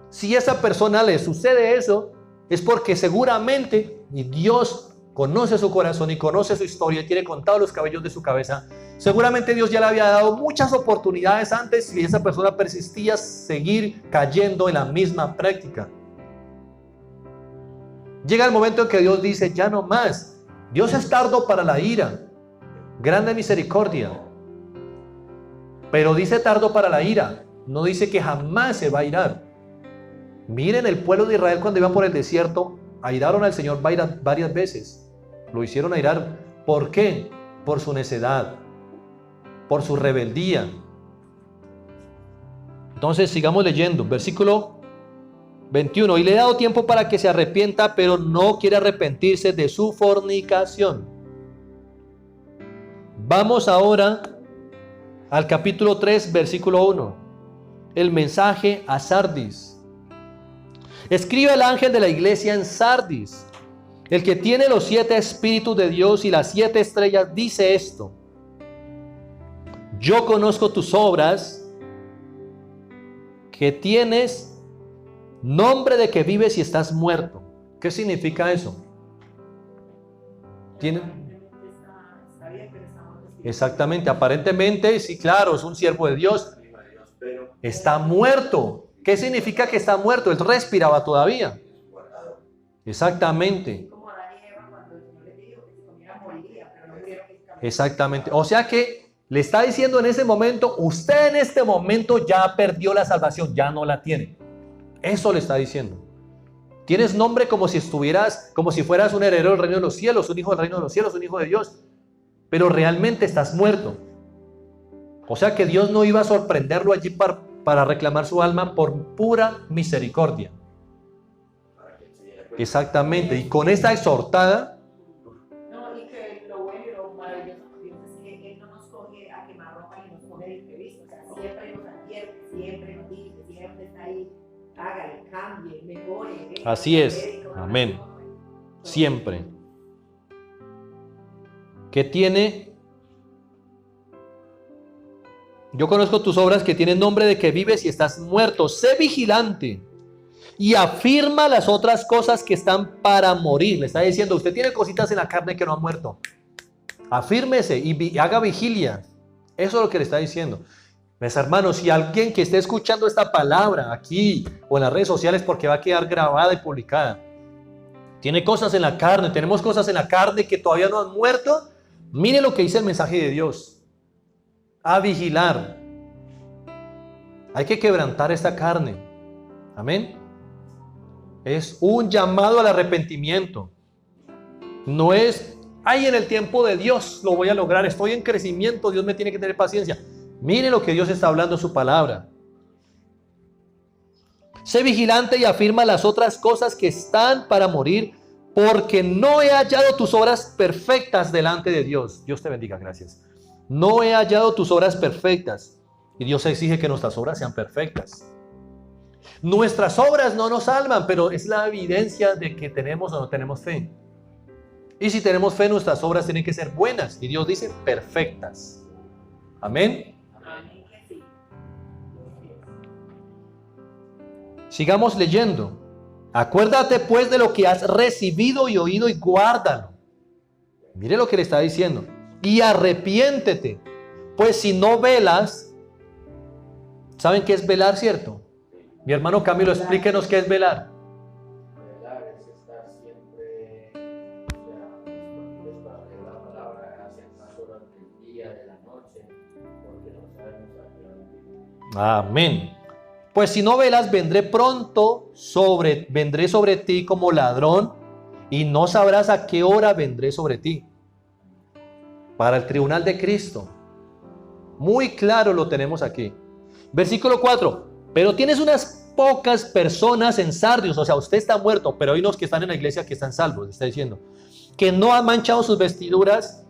Si a esa persona le sucede eso, es porque seguramente, y Dios conoce su corazón y conoce su historia y tiene contados los cabellos de su cabeza, seguramente Dios ya le había dado muchas oportunidades antes y esa persona persistía seguir cayendo en la misma práctica. Llega el momento en que Dios dice, ya no más. Dios es tardo para la ira, grande misericordia, pero dice tardo para la ira, no dice que jamás se va a irar. Miren, el pueblo de Israel cuando iban por el desierto, airaron al Señor varias veces. Lo hicieron airar. ¿Por qué? Por su necedad, por su rebeldía. Entonces sigamos leyendo, versículo 21. Y le he dado tiempo para que se arrepienta, pero no quiere arrepentirse de su fornicación. Vamos ahora al capítulo 3, versículo 1. El mensaje a Sardis. Escribe al ángel de la iglesia en Sardis, el que tiene los 7 espíritus de Dios y las 7 estrellas, dice esto: yo conozco tus obras, que tienes nombre de que vives y estás muerto. ¿Qué significa eso? ¿Tiene? Exactamente, aparentemente, sí, claro, es un siervo de Dios. Está muerto. ¿Qué significa que está muerto? Él respiraba todavía. Exactamente. Exactamente. O sea que le está diciendo en ese momento, usted en este momento ya perdió la salvación, ya no la tiene. Eso le está diciendo. Tienes nombre como si fueras un heredero del reino de los cielos, un hijo del reino de los cielos, un hijo de Dios. Pero realmente estás muerto. O sea que Dios no iba a sorprenderlo allí para reclamar su alma por pura misericordia. Exactamente. Y con esta exhortada. No, y que lo bueno y lo maravilloso de Dios es que Él no nos coge a quemarropa y nos pone de imprevisto. O sea, siempre nos advierte, siempre nos dice, siempre está ahí. Hágale, cambie, mejore. Así es. Amén. Siempre. Que tiene. Yo conozco tus obras, que tienen nombre de que vives y estás muerto. Sé vigilante y afirma las otras cosas que están para morir. Le está diciendo, usted tiene cositas en la carne que no han muerto. Afírmese y haga vigilia. Eso es lo que le está diciendo. Mis hermanos, si alguien que esté escuchando esta palabra aquí o en las redes sociales, porque va a quedar grabada y publicada, tiene cosas en la carne, tenemos cosas en la carne que todavía no han muerto, mire lo que dice el mensaje de Dios. A vigilar. Hay que quebrantar esta carne. Amén. Es un llamado al arrepentimiento. No es, ay, en el tiempo de Dios lo voy a lograr, estoy en crecimiento, Dios me tiene que tener paciencia. Mire lo que Dios está hablando en su palabra. Sé vigilante y afirma las otras cosas que están para morir, porque no he hallado tus obras perfectas delante de Dios. Dios te bendiga, gracias. No he hallado tus obras perfectas. Y Dios exige que nuestras obras sean perfectas. Nuestras obras no nos salvan, pero es la evidencia de que tenemos o no tenemos fe. Y si tenemos fe, nuestras obras tienen que ser buenas. Y Dios dice perfectas. Amén. Sigamos leyendo. Acuérdate pues de lo que has recibido y oído y guárdalo. Mire lo que le está diciendo. Y arrepiéntete. Pues si no velas, ¿saben qué es velar, cierto? Mi hermano Camilo, explíquenos qué es velar. Velar es estar siempre disponibles para leer la palabra a ciertas horas del día, de la noche, porque no sabemos a qué hora vivir. Amén. Pues si no velas, vendré sobre ti como ladrón, y no sabrás a qué hora vendré sobre ti. Para el tribunal de Cristo. Muy claro lo tenemos aquí. Versículo 4. Pero tienes unas pocas personas en Sardis, o sea, usted está muerto, pero hay unos que están en la iglesia que están salvos, está diciendo, que no han manchado sus vestiduras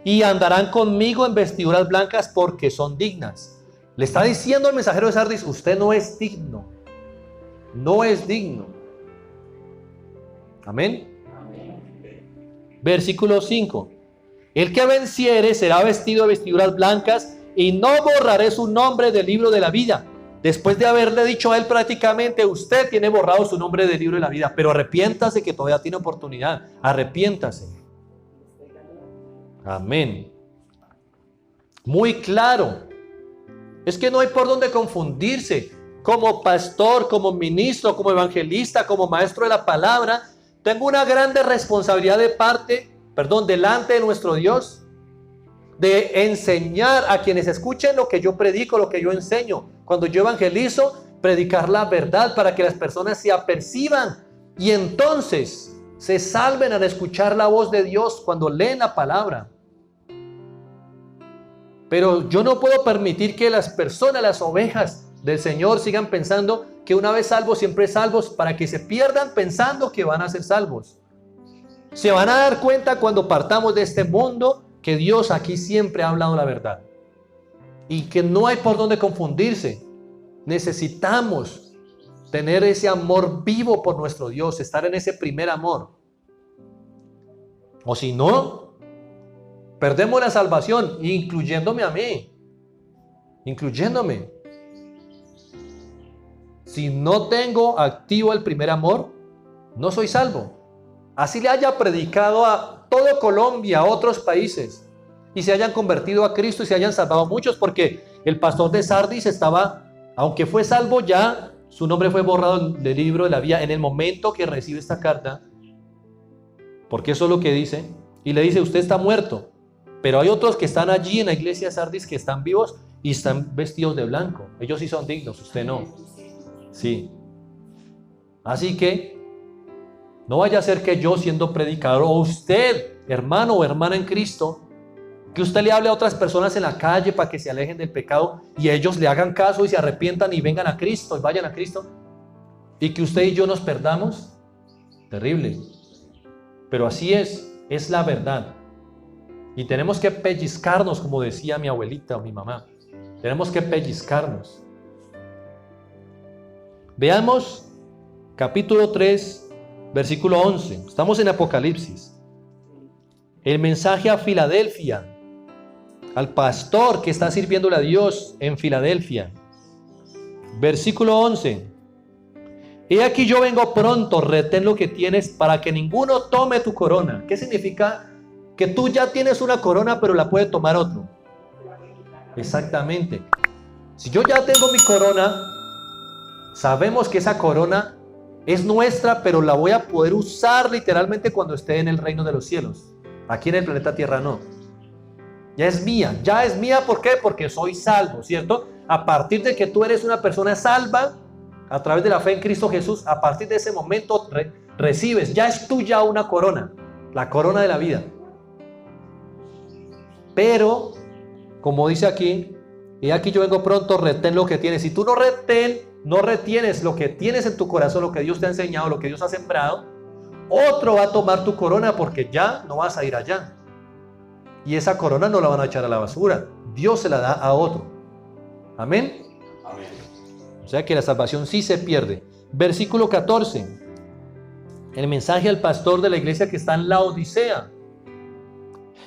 y andarán conmigo en vestiduras blancas porque son dignas. Le está diciendo al mensajero de Sardis, usted no es digno. No es digno. Amén. Amén. Versículo 5. El que venciere será vestido de vestiduras blancas y no borraré su nombre del libro de la vida. Después de haberle dicho a él prácticamente, usted tiene borrado su nombre del libro de la vida, pero arrepiéntase que todavía tiene oportunidad. Arrepiéntase. Amén. Muy claro. Es que no hay por dónde confundirse. Como pastor, como ministro, como evangelista, como maestro de la palabra, tengo una grande responsabilidad delante de nuestro Dios, de enseñar a quienes escuchen lo que yo predico, lo que yo enseño. Cuando yo evangelizo, predicar la verdad para que las personas se aperciban y entonces se salven al escuchar la voz de Dios cuando leen la palabra. Pero yo no puedo permitir que las personas, las ovejas del Señor, sigan pensando que una vez salvos, siempre salvos, para que se pierdan pensando que van a ser salvos. Se van a dar cuenta cuando partamos de este mundo que Dios aquí siempre ha hablado la verdad y que no hay por dónde confundirse. Necesitamos tener ese amor vivo por nuestro Dios, estar en ese primer amor. O si no, perdemos la salvación, incluyéndome a mí, incluyéndome. Si no tengo activo el primer amor, no soy salvo. Así le haya predicado a todo Colombia, a otros países, y se hayan convertido a Cristo y se hayan salvado muchos, porque el pastor de Sardis estaba, aunque fue salvo ya, su nombre fue borrado del libro de la vida en el momento que recibe esta carta, porque eso es lo que dice, y le dice, usted está muerto. Pero hay otros que están allí en la iglesia de Sardis que están vivos y están vestidos de blanco. Ellos sí son dignos, usted no. Sí. Así que no vaya a ser que yo, siendo predicador, o usted, hermano o hermana en Cristo, que usted le hable a otras personas en la calle para que se alejen del pecado y ellos le hagan caso y se arrepientan y vengan a Cristo y vayan a Cristo, y que usted y yo nos perdamos. Terrible. Pero así es la verdad. Y tenemos que pellizcarnos, como decía mi abuelita o mi mamá. Tenemos que pellizcarnos. Veamos capítulo 3, versículo 11. Estamos en Apocalipsis. El mensaje a Filadelfia, al pastor que está sirviéndole a Dios en Filadelfia. Versículo 11. He aquí yo vengo pronto, retén lo que tienes para que ninguno tome tu corona. ¿Qué significa? Que tú ya tienes una corona, pero la puede tomar otro. Exactamente. Si yo ya tengo mi corona, sabemos que esa corona es nuestra, pero la voy a poder usar literalmente cuando esté en el reino de los cielos. Aquí en el planeta Tierra no. Ya es mía. Ya es mía, ¿por qué? Porque soy salvo, ¿cierto? A partir de que tú eres una persona salva, a través de la fe en Cristo Jesús, a partir de ese momento recibes, ya es tuya una corona, la corona de la vida. Pero, como dice aquí, y aquí yo vengo pronto, retén lo que tienes. Si tú no retienes lo que tienes en tu corazón, lo que Dios te ha enseñado, lo que Dios ha sembrado, otro va a tomar tu corona porque ya no vas a ir allá. Y esa corona no la van a echar a la basura. Dios se la da a otro. Amén. Amén. O sea que la salvación sí se pierde. Versículo 14. El mensaje al pastor de la iglesia que está en Laodicea.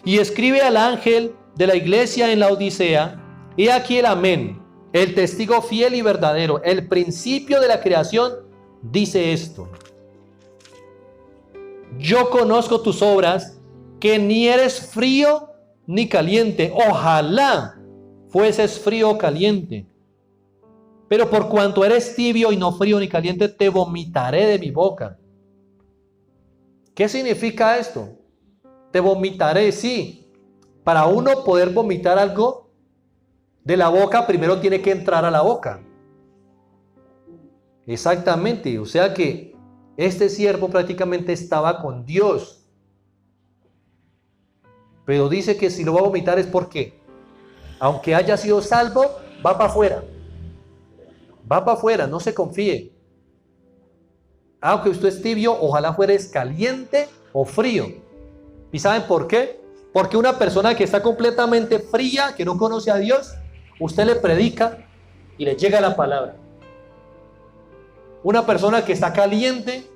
Y escribe al ángel de la iglesia en Laodicea: he aquí el amén, el testigo fiel y verdadero, el principio de la creación, dice esto: yo conozco tus obras, que ni eres frío ni caliente. Ojalá fueses frío o caliente. Pero por cuanto eres tibio y no frío ni caliente, te vomitaré de mi boca. ¿Qué significa esto? Te vomitaré, sí. Para uno poder vomitar algo de la boca, primero tiene que entrar a la boca. Exactamente. O sea que este siervo prácticamente estaba con Dios. Pero dice que si lo va a vomitar es porque, aunque haya sido salvo, va para afuera. Va para afuera, no se confíe. Aunque usted es tibio, ojalá fueres caliente o frío. ¿Y saben por qué? Porque una persona que está completamente fría, que no conoce a Dios, usted le predica y le llega la palabra. Una persona que está caliente,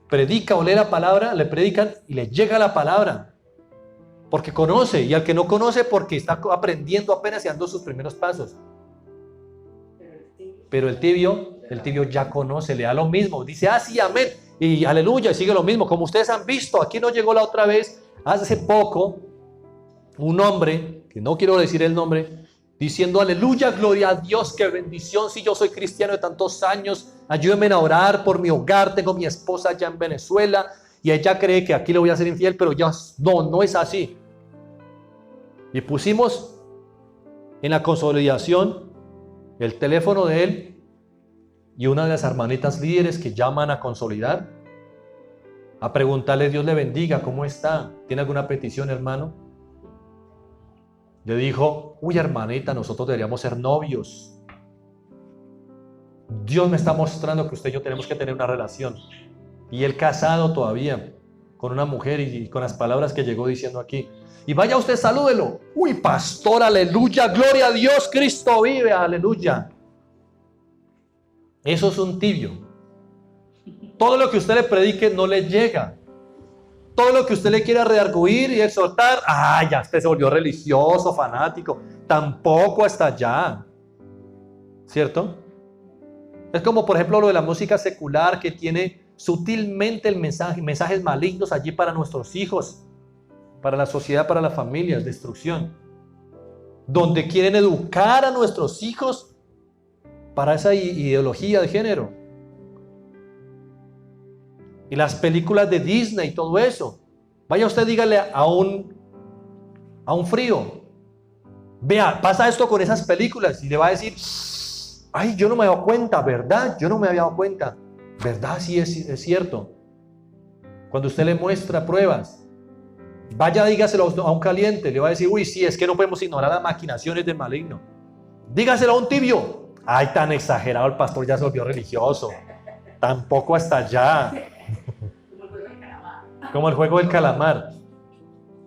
predica o lee la palabra, le predican y le llega la palabra. Porque conoce, y al que no conoce porque está aprendiendo apenas y dando sus primeros pasos. Pero el tibio ya conoce, le da lo mismo, dice sí, amén, y aleluya, y sigue lo mismo. Como ustedes han visto, aquí nos llegó la otra vez, hace poco, un hombre, que no quiero decir el nombre, diciendo aleluya, gloria a Dios, qué bendición, si yo soy cristiano de tantos años, ayúdenme a orar por mi hogar, tengo mi esposa allá en Venezuela, y ella cree que aquí le voy a ser infiel, pero ya no es así. Y pusimos en la consolidación el teléfono de él y una de las hermanitas líderes que llaman a consolidar, a preguntarle: Dios le bendiga, ¿cómo está? ¿Tiene alguna petición, hermano? Le dijo: uy, hermanita, nosotros deberíamos ser novios. Dios me está mostrando que usted y yo tenemos que tener una relación. Y él casado todavía con una mujer, y con las palabras que llegó diciendo aquí. Y vaya usted, salúdelo. Uy, pastor, aleluya, gloria a Dios, Cristo vive, aleluya. Eso es un tibio. Todo lo que usted le predique no le llega. Todo lo que usted le quiera redarguir y exhortar, ya usted se volvió religioso, fanático. Tampoco hasta allá. ¿Cierto? Es como, por ejemplo, lo de la música secular, que tiene sutilmente el mensajes malignos allí para nuestros hijos, para la sociedad, para las familias, destrucción. Donde quieren educar a nuestros hijos para esa ideología de género. Y las películas de Disney y todo eso. Vaya usted, dígale a un frío: vea, pasa esto con esas películas, y le va a decir: ay, yo no me he dado cuenta, ¿verdad? Yo no me había dado cuenta. ¿Verdad? Sí, es cierto. Cuando usted le muestra pruebas, vaya, dígaselo a un caliente, le va a decir: uy, sí, es que no podemos ignorar las maquinaciones del maligno. Dígaselo a un tibio: ay, tan exagerado, el pastor ya se volvió religioso. Tampoco hasta allá. Como el juego del calamar.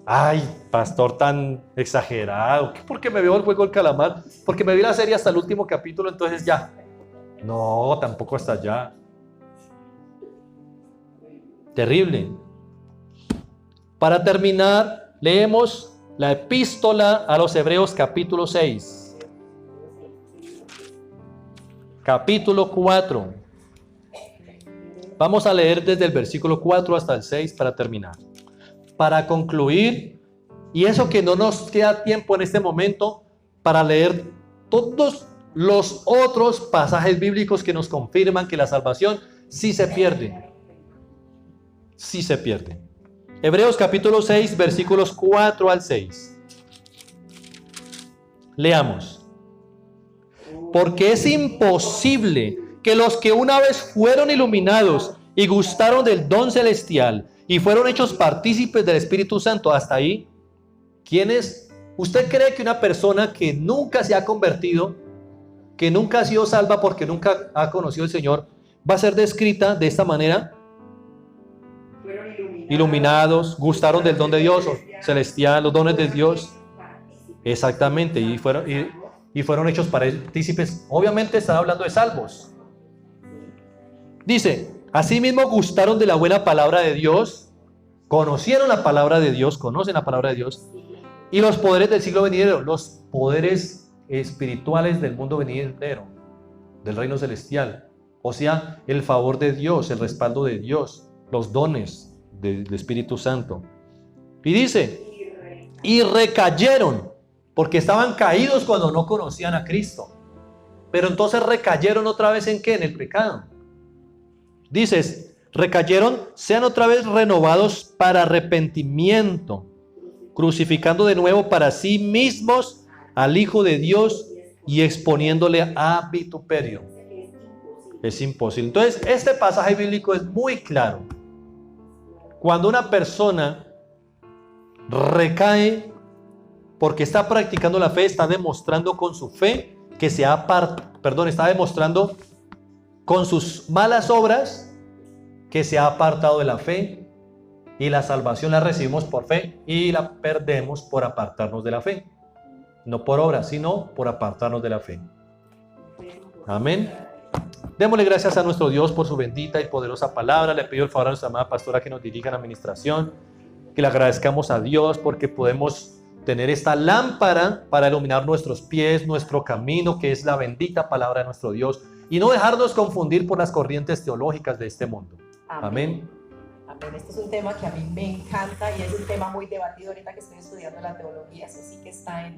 Ay, pastor, tan exagerado. ¿Por qué me veo el juego del calamar? Porque me vi la serie hasta el último capítulo, entonces ya. No, tampoco hasta allá. Terrible. Para terminar, leemos la epístola a los Hebreos capítulo 6. capítulo 4. Vamos a leer desde el versículo 4 hasta el 6 para terminar. Para concluir, y eso que no nos queda tiempo en este momento para leer todos los otros pasajes bíblicos que nos confirman que la salvación sí se pierde. Sí se pierde. Hebreos capítulo 6, versículos 4 al 6. Leamos. Porque es imposible que los que una vez fueron iluminados y gustaron del don celestial y fueron hechos partícipes del Espíritu Santo, hasta ahí, ¿quién es? ¿Usted cree que una persona que nunca se ha convertido, que nunca ha sido salva porque nunca ha conocido al Señor, va a ser descrita de esta manera? Iluminados, gustaron del don de Dios, o celestial, los dones de Dios. Exactamente, y fueron hechos partícipes. Obviamente está hablando de salvos. Dice, asimismo gustaron de la buena palabra de Dios, conocieron la palabra de Dios, conocen la palabra de Dios, y los poderes del siglo venidero, los poderes espirituales del mundo venidero, del reino celestial. O sea, el favor de Dios, el respaldo de Dios, los dones del Espíritu Santo. Y dice, y recayeron, porque estaban caídos cuando no conocían a Cristo. Pero entonces recayeron otra vez ¿en qué? En el pecado. Dices, recayeron, sean otra vez renovados para arrepentimiento, crucificando de nuevo para sí mismos al Hijo de Dios y exponiéndole a vituperio. Es imposible. Entonces, este pasaje bíblico es muy claro. Cuando una persona recae porque está practicando la fe, está demostrando con su fe que está demostrando con sus malas obras que se ha apartado de la fe, y la salvación la recibimos por fe y la perdemos por apartarnos de la fe. No por obras, sino por apartarnos de la fe. Amén. Démosle gracias a nuestro Dios por su bendita y poderosa palabra. Le pido el favor a nuestra amada pastora que nos dirija en la administración, que le agradezcamos a Dios porque podemos tener esta lámpara para iluminar nuestros pies, nuestro camino, que es la bendita palabra de nuestro Dios, y no dejarnos confundir por las corrientes teológicas de este mundo. Amén. Amén. Este es un tema que a mí me encanta y es un tema muy debatido ahorita que estoy estudiando la teología, así que está en